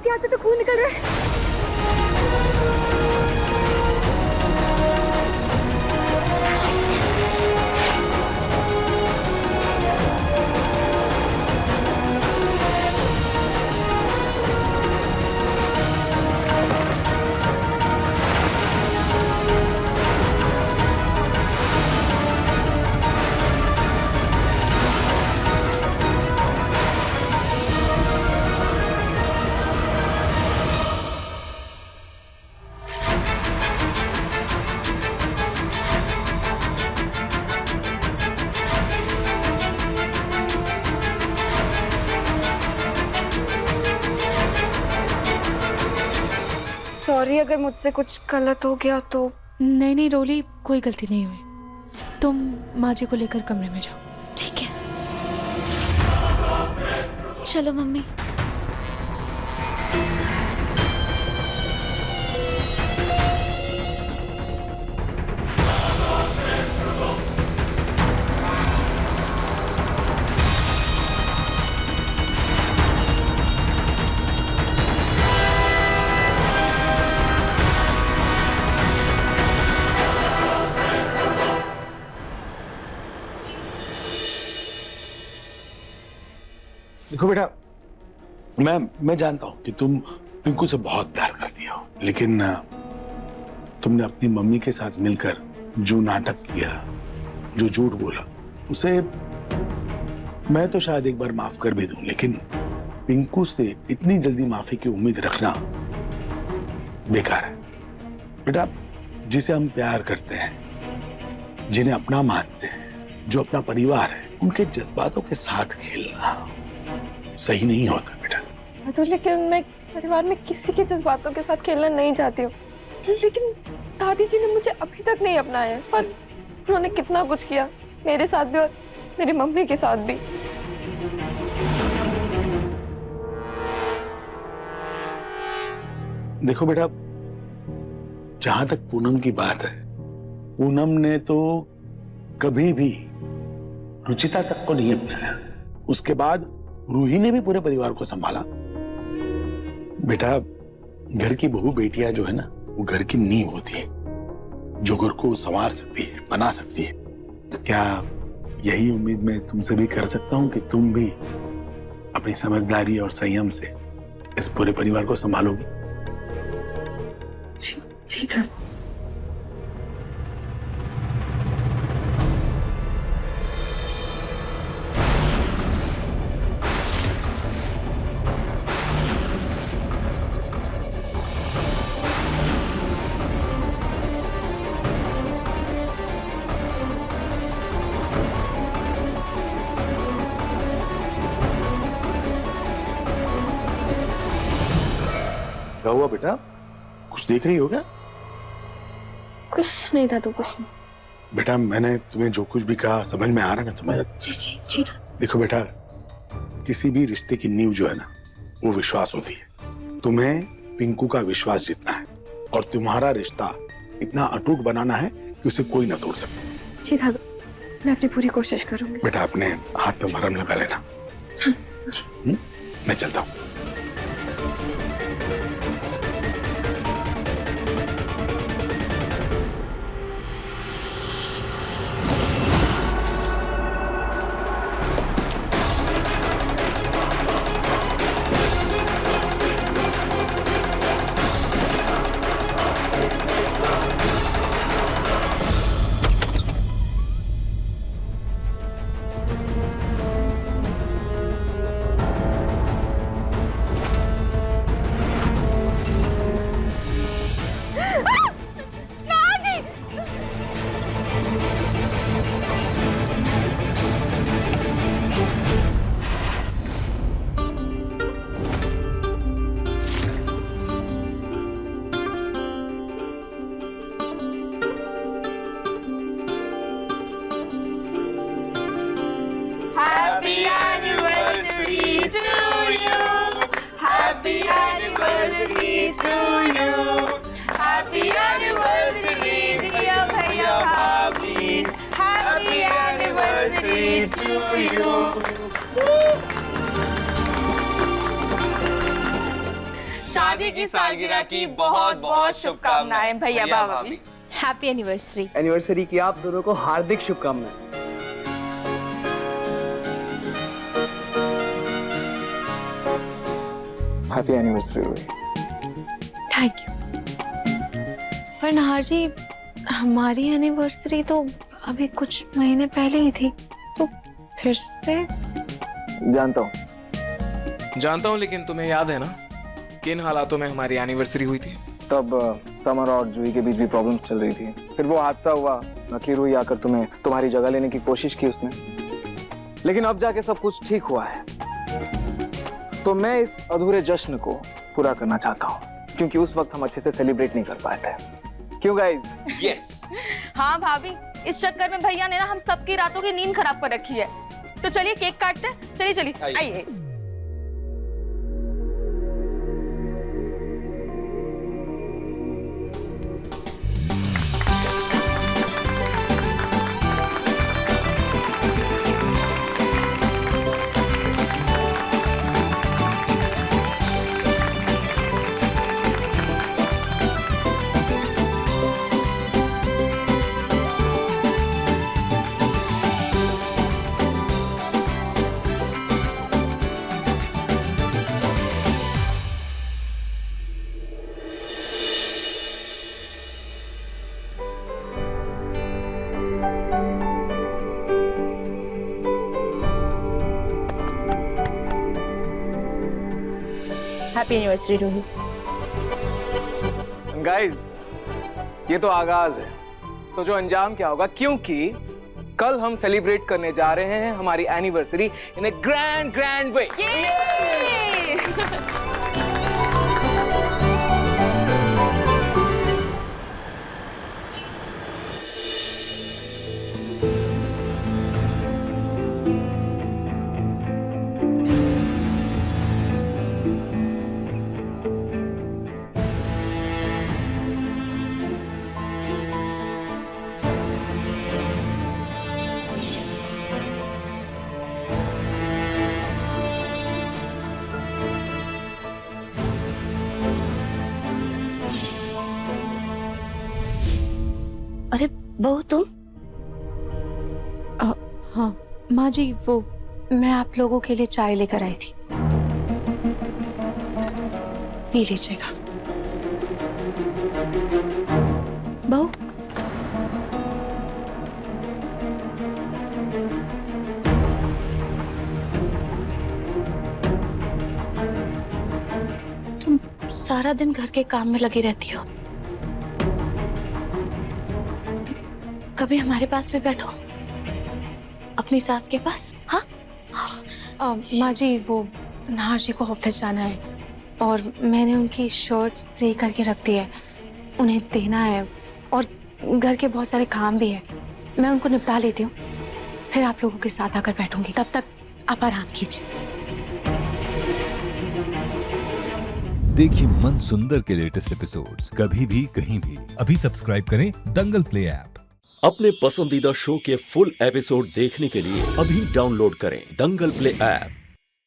आपके हाथ से तो खून निकल रहा है। सॉरी अगर मुझसे कुछ गलत हो गया तो। नहीं नहीं रोली, कोई गलती नहीं हुई। तुम माँ जी को लेकर कमरे में जाओ। ठीक है, चलो मम्मी। देखो बेटा, मैं जानता हूं कि तुम पिंकू से बहुत प्यार करती हो, लेकिन तुमने अपनी मम्मी के साथ मिलकर जो नाटक किया, जो झूठ बोला, उसे मैं तो शायद एक बार माफ कर भी दूं, लेकिन पिंकू से इतनी जल्दी माफी की उम्मीद रखना बेकार है। बेटा, जिसे हम प्यार करते हैं, जिन्हें अपना मानते हैं, जो अपना परिवार है, उनके जज्बातों के साथ खेलना सही नहीं होता बेटा। तो लेकिन मैं परिवार में किसी के जज्बातों के साथ खेलना नहीं चाहती हूँ, लेकिन दादी जी ने मुझे अभी तक नहीं अपनाया, पर उन्होंने कितना कुछ किया मेरे साथ भी और मेरी मम्मी के साथ भी। देखो बेटा, जहां तक पूनम की बात है, पूनम ने तो कभी भी रुचिता तक को नहीं अपनाया। उसके बाद रूही ने भी पूरे परिवार को संभाला। बेटा, घर की बहू बेटियां जो है ना, वो घर की नींव होती है, जो घर को संवार सकती है, बना सकती है। क्या यही उम्मीद मैं तुमसे भी कर सकता हूं कि तुम भी अपनी समझदारी और संयम से इस पूरे परिवार को संभालोगी? ठीक है। क्या हुआ बेटा, कुछ देख रही हो क्या? कुछ नहीं था तो कुछ नहीं। बेटा, मैंने तुम्हें जो कुछ भी कहा समझ में आ रहा है ना तुम्हें? जी था। देखो बेटा, किसी भी रिश्ते की नींव जो है ना, वो विश्वास होती है। तुम्हें पिंकू का विश्वास जीतना है और तुम्हारा रिश्ता इतना अटूट बनाना है कि उसे कोई ना तोड़ सके। जी था, मैं अपनी पूरी कोशिश करूंगी। बेटा, अपने हाथ पे मरहम लगा लेना। जी। मैं चलता हूँ। Happy anniversary to you. Happy anniversary to you. Happy anniversary dear भैया भाभी. Happy anniversary to you. शादी की सालगिरह की बहुत बहुत शुभकामनाएं भैया भाभी। Happy anniversary. एनिवर्सरी की आप दोनों को हार्दिक शुभकामनाएं। हैप्पी एनिवर्सरी हुई। Thank you. पर नाहर जी, हमारी एनिवर्सरी तो अभी कुछ महीने पहले ही थी, तो फिर से। जानता हूँ, लेकिन तुम्हें याद है ना किन हालातों में हमारी एनिवर्सरी हुई थी? तब समर और जूही के बीच भी प्रॉब्लम्स चल रही थी। फिर वो हादसा हुआ, नकली रूही आकर तुम्हारी जगह लेने की कोशिश की उसने, लेकिन अब जाके सब कुछ ठीक हुआ है। तो मैं इस अधूरे जश्न को पूरा करना चाहता हूँ, क्योंकि उस वक्त हम अच्छे से सेलिब्रेट नहीं कर पाए थे। क्यों गाइज? यस। हाँ भाभी, इस चक्कर में भैया ने ना हम सबकी रातों की नींद खराब कर रखी है। तो चलिए केक काटते हैं। चलिए आइए। Happy anniversary Ruhi. गाइज, ये तो आगाज है, सोचो अंजाम क्या होगा, क्योंकि कल हम सेलिब्रेट करने जा रहे हैं हमारी एनिवर्सरी इन ए ग्रैंड वे। अरे बहू तुम? हाँ माँ जी, वो मैं आप लोगों के लिए चाय लेकर आई थी, पी लीजिएगा। बहू तुम सारा दिन घर के काम में लगी रहती हो, कभी हमारे पास भी बैठो, अपनी सास के पास। हाँ माँ जी, वो नाहर जी को ऑफिस जाना है और मैंने उनकी शर्ट्स तय करके रख दी है, उन्हें देना है और घर के बहुत सारे काम भी है। मैं उनको निपटा लेती हूँ, फिर आप लोगों के साथ आकर बैठूंगी। तब तक आप आराम कीजिए। देखिए मन सुंदर के लेटेस्ट एपिसोड्स कभी भी कहीं भी। अभी सब्सक्राइब करें दंगल प्ले ऐप। अपने पसंदीदा शो के फुल एपिसोड देखने के लिए अभी डाउनलोड करें दंगल प्ले ऐप।